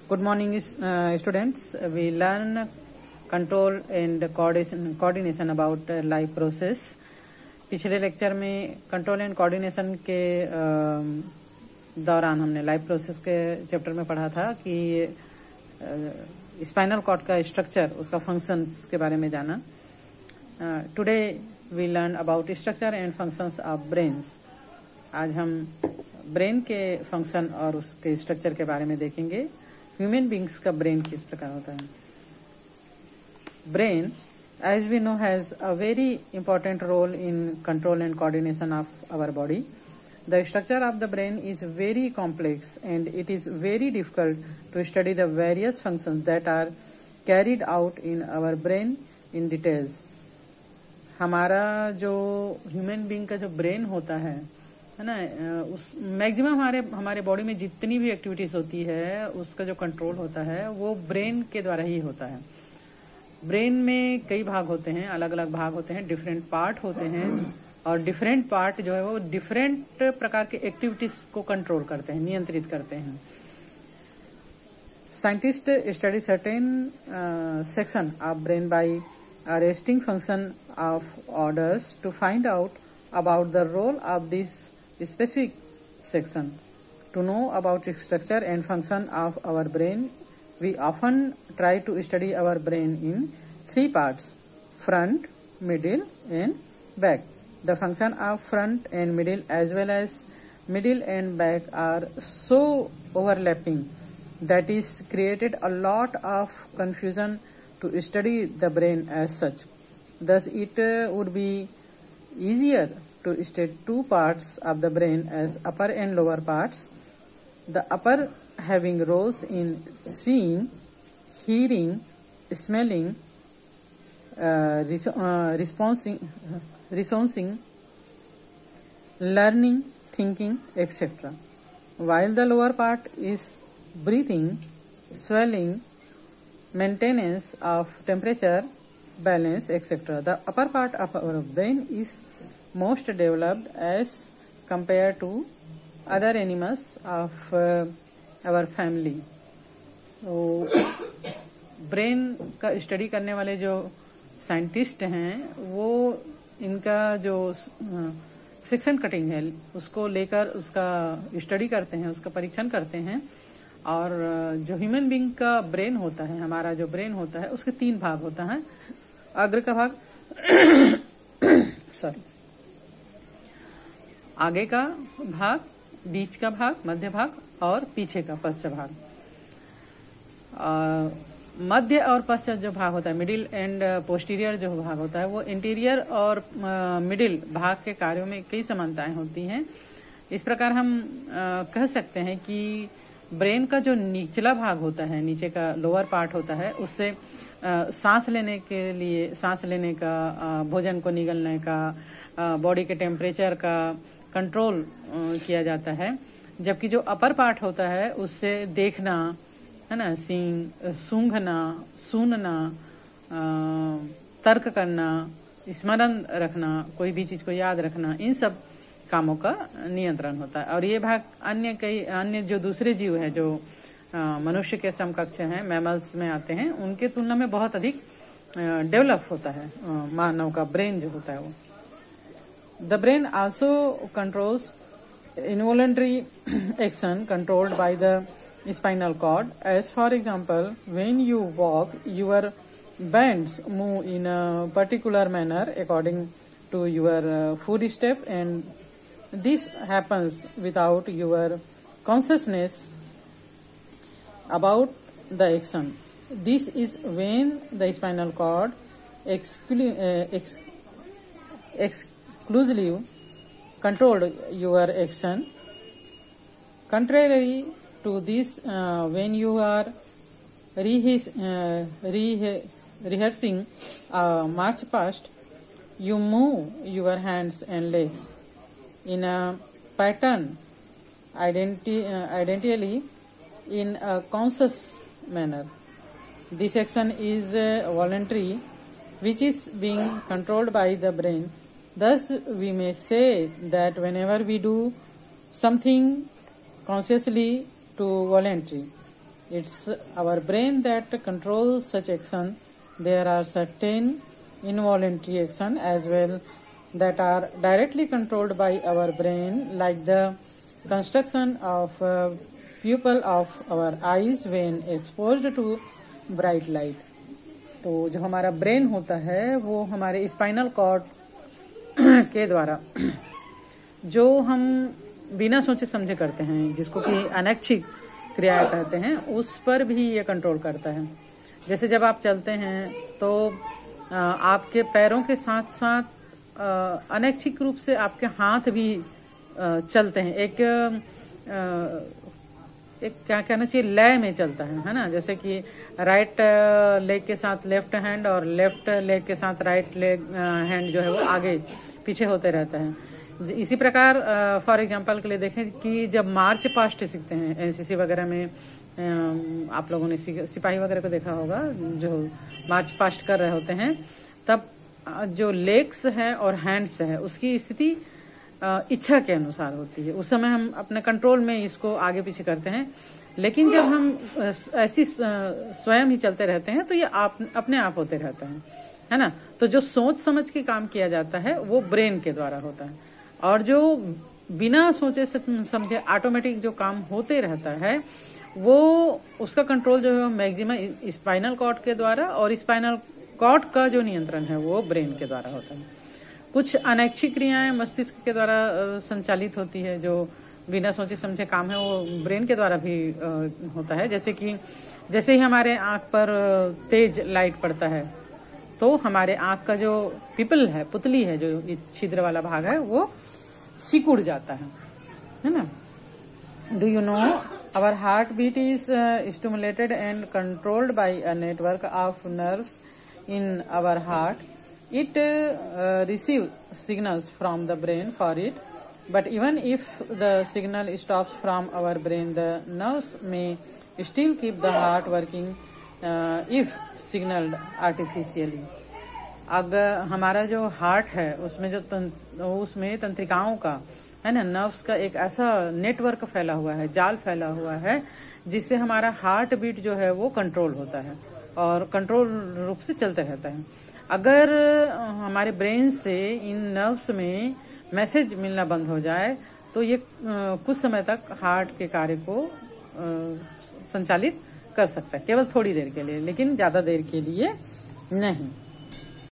Good morning, students. We learn control and coordination about life process. पिछले lecture में control and coordination के दौरान हमने लाइफ प्रोसेस के चैप्टर में पढ़ा था कि स्पाइनल कॉर्ड का स्ट्रक्चर, उसका फंक्शंस के बारे में जाना. Today we learn about structure and functions of brains. आज हम ब्रेन के फंक्शन और उसके स्ट्रक्चर के बारे में देखेंगे. ह्यूमन बींग्स का ब्रेन किस प्रकार होता है. Brain, as we know, has a very important role in control and coordination of our body. The structure of the brain is very complex and it is very difficult to study the various functions that are carried out in our brain in details. हमारा जो human being का जो brain होता है ना, उस maximum हमारे body में जितनी भी एक्टिविटीज होती है उसका जो कंट्रोल होता है वो ब्रेन के द्वारा ही होता है. ब्रेन में कई भाग होते हैं, अलग अलग भाग होते हैं, डिफरेंट पार्ट होते हैं और डिफरेंट पार्ट जो है वो डिफरेंट प्रकार के एक्टिविटीज को कंट्रोल करते हैं, नियंत्रित करते हैं. Scientist study certain section of brain bye arresting function of orders to find out about the role of this specific section. To know about the structure and function of our brain, we often try to study our brain in three parts: front, middle and back. The function of front and middle as well as middle and back are so overlapping that is created a lot of confusion to study the brain as such. Thus it would be easier to state two parts of the brain as upper and lower parts. The upper having roles in seeing, hearing, smelling, responding, learning, thinking, etc. While the lower part is breathing, swelling, maintenance of temperature, balance, etc. The upper part of our brain is most developed as compared to other animals of our family. तो brain का study करने वाले जो scientist हैं वो इनका जो section cutting है उसको लेकर उसका स्टडी करते हैं, उसका परीक्षण करते हैं. और जो ह्यूमन बींग का ब्रेन होता है, हमारा जो ब्रेन होता है, उसके तीन भाग होता है. अग्र का भाग सॉरी आगे का भाग, बीच का भाग, मध्य भाग और पीछे का पश्चात भाग. मध्य और पश्चात जो भाग होता है, मिडिल एंड पोस्टीरियर जो भाग होता है, वो इंटीरियर और मिडिल भाग के कार्यों में कई समानताएं होती हैं. इस प्रकार हम कह सकते हैं कि ब्रेन का जो निचला भाग होता है, नीचे का लोअर पार्ट होता है, उससे सांस लेने का, भोजन को निगलने का, बॉडी के टेम्परेचर का कंट्रोल किया जाता है. जबकि जो अपर पार्ट होता है उससे देखना, है ना, सूंघना, सुनना, तर्क करना, स्मरण रखना, कोई भी चीज को याद रखना, इन सब कामों का नियंत्रण होता है. और ये भाग अन्य जो दूसरे जीव है जो मनुष्य के समकक्ष हैं, मैमल्स में आते हैं, उनके तुलना में बहुत अधिक डेवलप होता है मानव का ब्रेन जो होता है वो. The brain also controls involuntary action controlled by the spinal cord. As for example, when you walk your bands move in a particular manner according to your footstep, and this happens without your consciousness about the action. This is when the spinal cord exclusively controlled your action. Contrary to this, when you are rehearsing a march past, you move your hands and legs in a pattern identically in a conscious manner. This action is voluntary, which is being controlled by the brain. Thus, we may say that whenever we do something consciously to voluntary, It's our brain that controls such action. There are certain involuntary action as well that are directly controlled by our brain, like the construction of pupil of our eyes when exposed to bright light. तो जो हमारा brain होता है वो हमारे spinal cord के द्वारा जो हम बिना सोचे समझे करते हैं, जिसको कि अनैच्छिक क्रियाएं कहते हैं, उस पर भी ये कंट्रोल करता है। जैसे जब आप चलते हैं तो आपके पैरों के साथ साथ अनैच्छिक रूप से आपके हाथ भी चलते हैं, एक क्या कहना चाहिए, लय में चलता है ना। जैसे कि राइट लेग के साथ लेफ्ट हैंड और लेफ्ट लेग के साथ राइट लेग हैंड जो है वो आगे पीछे होते रहता है। इसी प्रकार फॉर एग्जांपल के लिए देखें कि जब मार्च पास्ट सीखते हैं एनसीसी वगैरह में, आप लोगों ने सिपाही वगैरह को देखा होगा जो मार्च पास्ट कर रहे होते हैं, तब जो लेग्स है और हैंड्स है उसकी स्थिति इच्छा के अनुसार होती है। उस समय हम अपने कंट्रोल में इसको आगे पीछे करते हैं, लेकिन जब हम ऐसी स्वयं ही चलते रहते हैं तो ये अपने आप होते रहता है ना। तो जो सोच समझ के काम किया जाता है वो ब्रेन के द्वारा होता है, और जो बिना सोचे समझे ऑटोमेटिक जो काम होते रहता है वो उसका कंट्रोल जो है मैक्सिमम स्पाइनल कॉर्ड के द्वारा, और स्पाइनल कॉर्ड का जो नियंत्रण है वो ब्रेन के द्वारा होता है। कुछ अनैच्छिक क्रियाएं मस्तिष्क के द्वारा संचालित होती है, जो बिना सोचे समझे काम है वो ब्रेन के द्वारा भी होता है। जैसे ही हमारे आंख पर तेज लाइट पड़ता है तो हमारे आंख का जो पिपल है, पुतली है, जो छिद्र वाला भाग है, वो सिकुड़ जाता है ना। Do you know our heart beat is stimulated and controlled by a network of nerves in our heart. It receives signals from the brain for it, but even if the signal stops from our brain, the nerves may still keep the heart working if signaled artificially. अगर हमारा जो heart है उसमें उसमें तंत्रिकाओं का है ना, nerves का एक ऐसा नेटवर्क फैला हुआ है, जाल फैला हुआ है, जिससे हमारा हार्ट बीट जो है वो कंट्रोल होता है और कंट्रोल रूप से चलते रहता है। अगर हमारे ब्रेन से इन नर्व्स में मैसेज मिलना बंद हो जाए तो ये कुछ समय तक हार्ट के कार्य को संचालित कर सकता है, केवल थोड़ी देर के लिए, लेकिन ज्यादा देर के लिए नहीं।